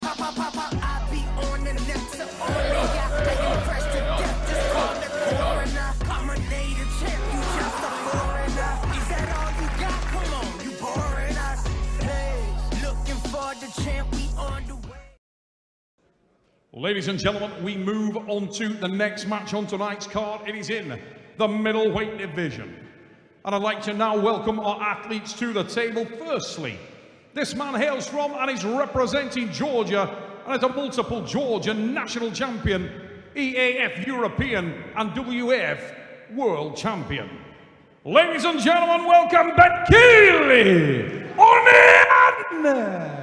I be on the next I am fresh to death, just call the coroner. Carbonated champ, you just a foreigner. Is that all you got? Come on, you boring us. Hey, looking for the champ, we on the way. Ladies and gentlemen, we move on to the next match on tonight's card. It is in the middleweight division. And I'd like to now welcome our athletes to the table. Firstly, this man hails from and is representing Georgia and is a multiple Georgian national champion, EAF European and WAF World Champion. Ladies and gentlemen, welcome Betkili! Oniani!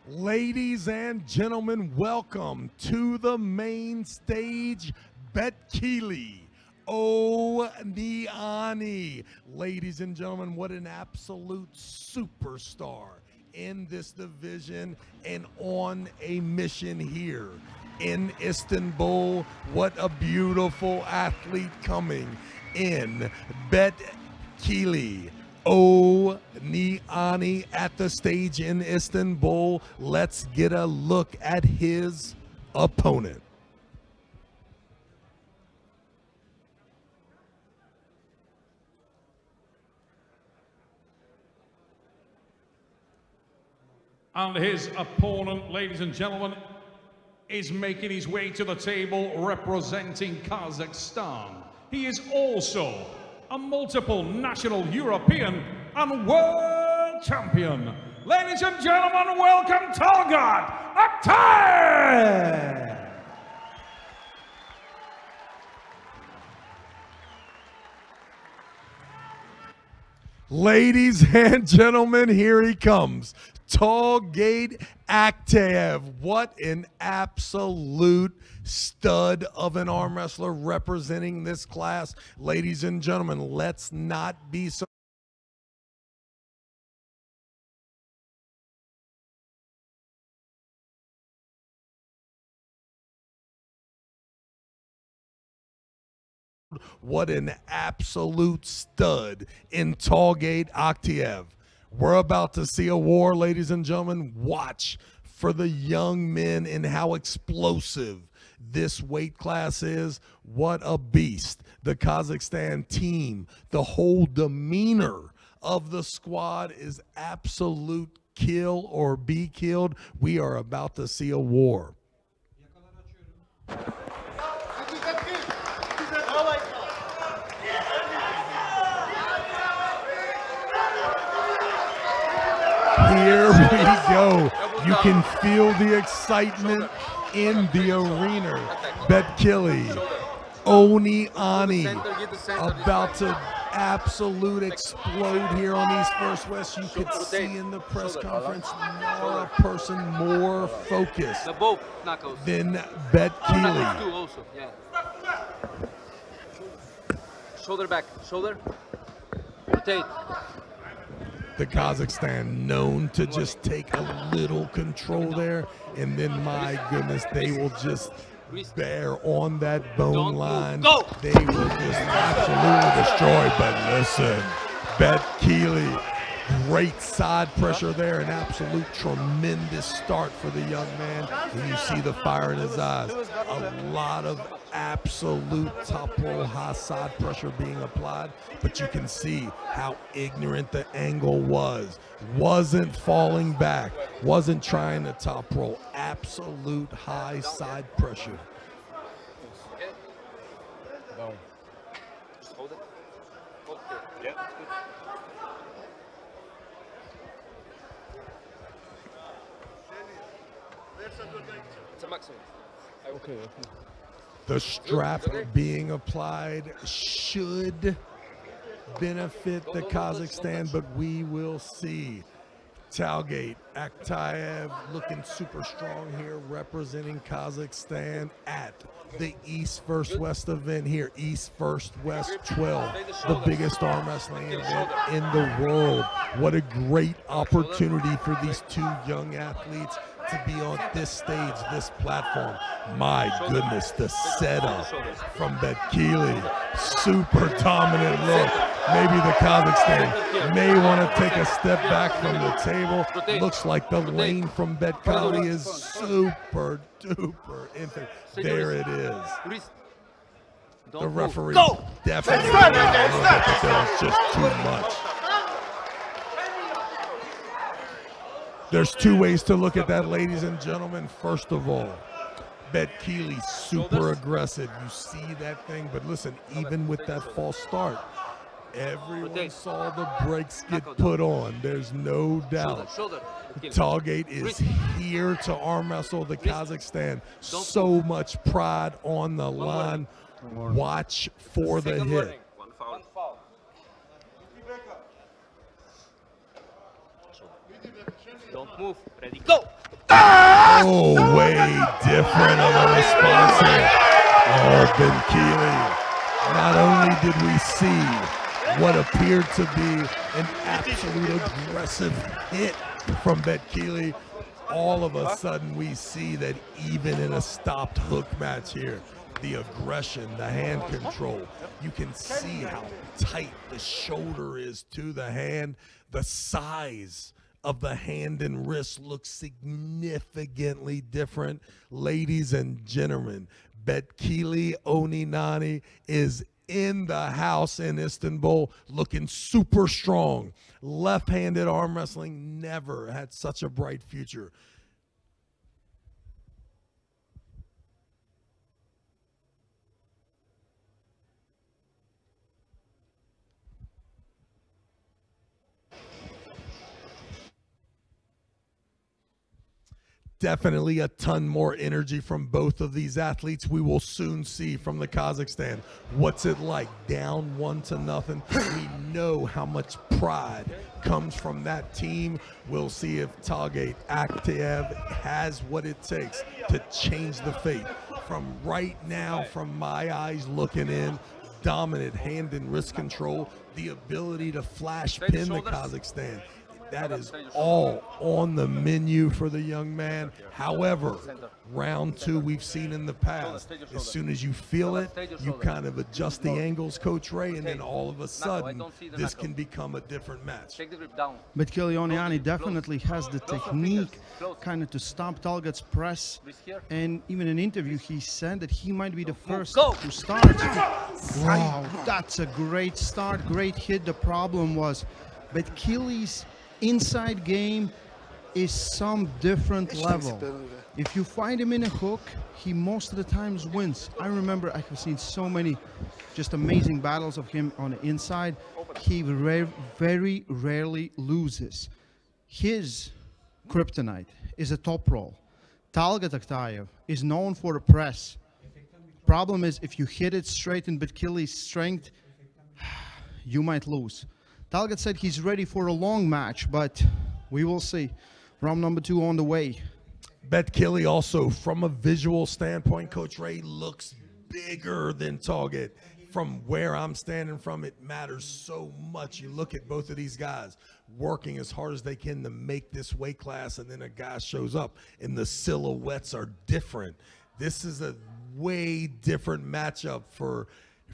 Ladies and gentlemen, welcome to the main stage, Betkili, Oniani. Ladies and gentlemen, what an absolute superstar in this division and on a mission here in Istanbul. What a beautiful athlete coming in, Betkili Oniani at the stage in Istanbul. Let's get a look at his opponent. And his opponent, ladies and gentlemen, is making his way to the table representing Kazakhstan. He is also a multiple national European and world champion. Ladies and gentlemen, welcome Talgat, Aktaev! Ladies and gentlemen, here he comes. Talgat Aktaev. What an absolute stud of an arm wrestler representing this class. Ladies and gentlemen, let's not be so what an absolute stud in Talgat Aktaev. We're about to see a war, ladies and gentlemen. Watch for the young men and how explosive this weight class is. What a beast. The Kazakhstan team, the whole demeanor of the squad is absolute kill or be killed. We are about to see a war. Here we go. You can feel the excitement in the arena. Betkili Oniani about to absolute explode here on East First West. You could see in the press conference not a person more focused than Betkili. Shoulder back, shoulder, rotate. The Kazakhstan known to just take a little control there, and then my goodness, they will just bear on that bone line. They will just absolutely destroy. But listen, Betkili, great side pressure there, an absolute tremendous start for the young man. And you see the fire in his eyes. A lot of absolute top roll high side pressure being applied, but you can see how ignorant the angle was. Wasn't falling back, wasn't trying to top roll. Absolute high side pressure. Just hold it. Hold it. Yeah. It's a maximum. Okay. The strap being applied should benefit the Kazakhstan, but we will see. Talgat Aktaev looking super strong here, representing Kazakhstan at the East First West event here, East First West 12, the biggest arm wrestling event in the world. What a great opportunity for these two young athletes to be on this stage, this platform. My goodness, the setup from Betkili. Super dominant look. Maybe the Kazakhstan may want to take a step back from the table. Looks like the lane from Betkili is super duper infinite. There it is. The referee definitely looked at there was just too much. There's two ways to look at that, ladies and gentlemen. First of all, Betkili super aggressive. You see that thing, but listen, even with that false start, everyone saw the brakes get put on. There's no doubt. Talgat is here to arm wrestle the Kazakhstan. So much pride on the line. Watch for the hit. Don't move. Ready, go! Oh, way different of a response here. Oh, Betkili. Not only did we see what appeared to be an absolute aggressive hit from Betkili, all of a sudden we see that even in a stopped hook match here, the aggression, the hand control, you can see how tight the shoulder is to the hand. The size of the hand and wrist looks significantly different. Ladies and gentlemen, Betkili Oniani is in the house in Istanbul, looking super strong. Left-handed arm wrestling never had such a bright future. Definitely a ton more energy from both of these athletes. We will soon see from the Kazakhstan. What's it like? Down 1-0. We know how much pride comes from that team. We'll see if Talgat Aktaev has what it takes to change the fate. From right now, from my eyes looking in, dominant hand and wrist control, the ability to flash pin the Kazakhstan. That is all on the menu for the young man. However, round two we've seen in the past. As soon as you feel it, you kind of adjust the angles, Coach Ray, and then all of a sudden, this can become a different match. Betkili Oniani definitely has the technique kind of to stop Talgat's press. And even in an interview, he said that he might be the first to start. Wow, that's a great start, great hit. The problem was Betkili's inside game is some different level. If you find him in a hook, he most of the times wins. I remember I have seen so many just amazing battles of him on the inside. He very rarely loses. His kryptonite is a top roll. Talgat Aktaev is known for the press. Problem is, if you hit it straight in Betkili's strength, you might lose. Talgat said he's ready for a long match, but we will see. Round number 2 on the way. Betkili also, from a visual standpoint, Coach Ray, looks bigger than Talgat. From where I'm standing from, it matters so much. You look at both of these guys working as hard as they can to make this weight class, and then a guy shows up, and the silhouettes are different. This is a way different matchup for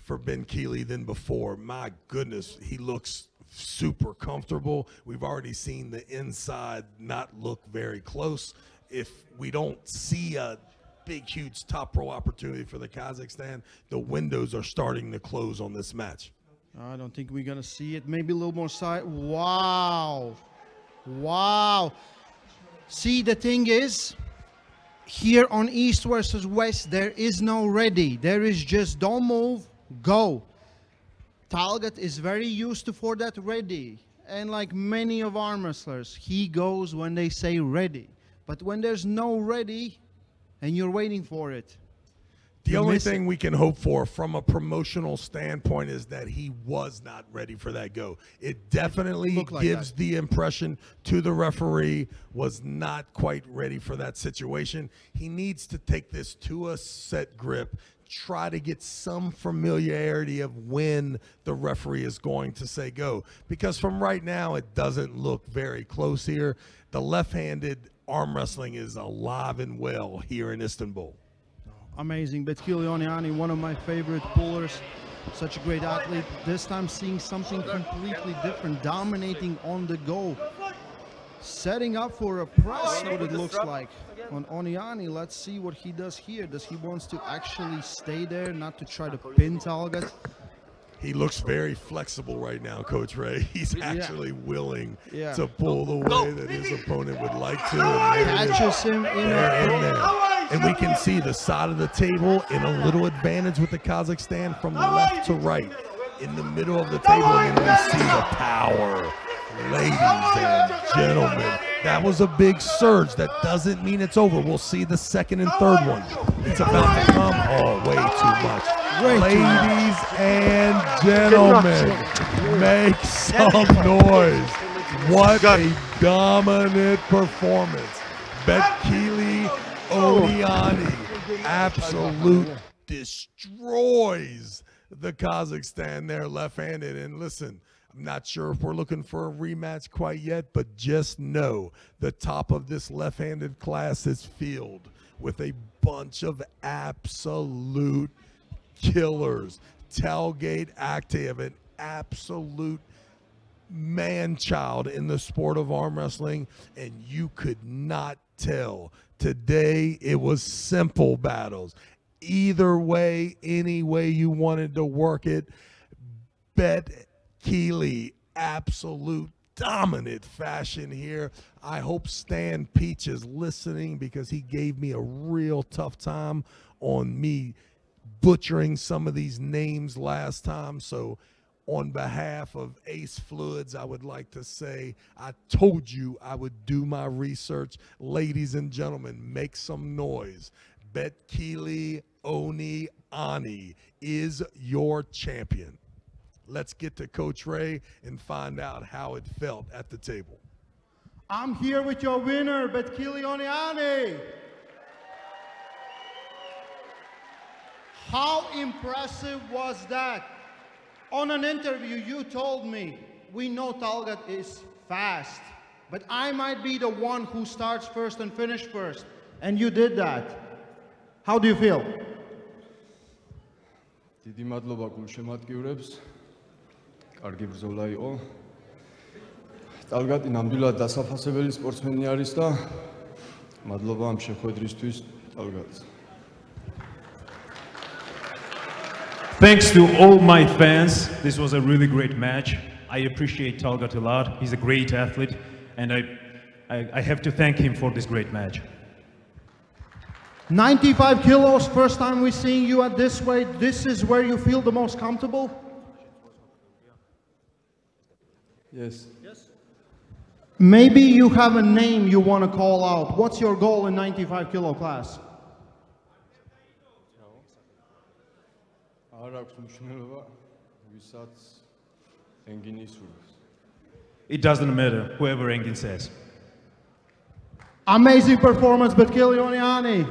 Betkili than before. My goodness, he looks super comfortable. We've already seen the inside not look very close. If we don't see a big, huge top row opportunity for the Kazakhstan, the windows are starting to close on this match. I don't think we're going to see it. Maybe a little more side. Wow. Wow. See, the thing is, here on East versus West, there is no ready. There is just don't move, go. Talgat is very used to for that ready. And like many of arm wrestlers, he goes when they say ready. But when there's no ready and you're waiting for it, the only thing we can hope for from a promotional standpoint is that he was not ready for that go. It definitely gives the impression to the referee was not quite ready for that situation. He needs to take this to a set grip, try to get some familiarity of when the referee is going to say go. Because from right now, it doesn't look very close here. The left-handed arm wrestling is alive and well here in Istanbul. Amazing. Betkili Oniani, one of my favorite pullers. Such a great athlete. This time seeing something completely different, dominating on the go. Setting up for a press, what it looks like. On Oniani, let's see what he does here. Does he wants to actually stay there, not to try to pin Talgat? He looks very flexible right now, Coach Ray. He's actually willing Yeah. to pull the way that his opponent would like to. Catches him in there. And we can see the side of the table in a little advantage with the Kazakhstan from left to right. In the middle of the table, and we see the power. Ladies and gentlemen, that was a big surge. That doesn't mean it's over. We'll see the second and third one. It's about to come. Oh, way too much. Ladies and gentlemen, make some noise. What a dominant performance. Betkili Oniani absolute destroys the Kazakhstan there left-handed. And listen, I'm not sure if we're looking for a rematch quite yet, but just know the top of this left-handed class is filled with a bunch of absolute killers. Talgat, Aktaev, an absolute man-child in the sport of arm wrestling, and you could not tell. Today, it was simple battles. Either way, any way you wanted to work it, Betkili, absolute dominant fashion here. I hope Stan Peach is listening, because he gave me a real tough time on me butchering some of these names last time. So on behalf of Ace Fluids, I would like to say I told you I would do my research. Ladies and gentlemen, make some noise. Betkili Oniani is your champion. Let's get to Coach Ray and find out how it felt at the table. I'm here with your winner, Betkili Oniani. How impressive was that? On an interview, you told me, we know Talgat is fast, but I might be the one who starts first and finish first. And you did that. How do you feel? დიდი მადლობა გულშემატკივრებს. კარგი ბრძოლა იყო. Talgati ნამდვილად დასაფასებელი სპორტსმენი არის და მადლობა ამ შეხვედრისთვის Talgat's. Thanks to all my fans. This was a really great match. I appreciate Talgat a lot. He's a great athlete, and I have to thank him for this great match. 95 kilos, first time we're seeing you at this weight. This is where you feel the most comfortable? Yes. Maybe you have a name you want to call out. What's your goal in 95 kilo class? არ აქვს მნიშვნელობა, ვისაც ენგინი ისურვებს. It doesn't matter, whoever Engin says. Amazing performance, Betkili Oniani.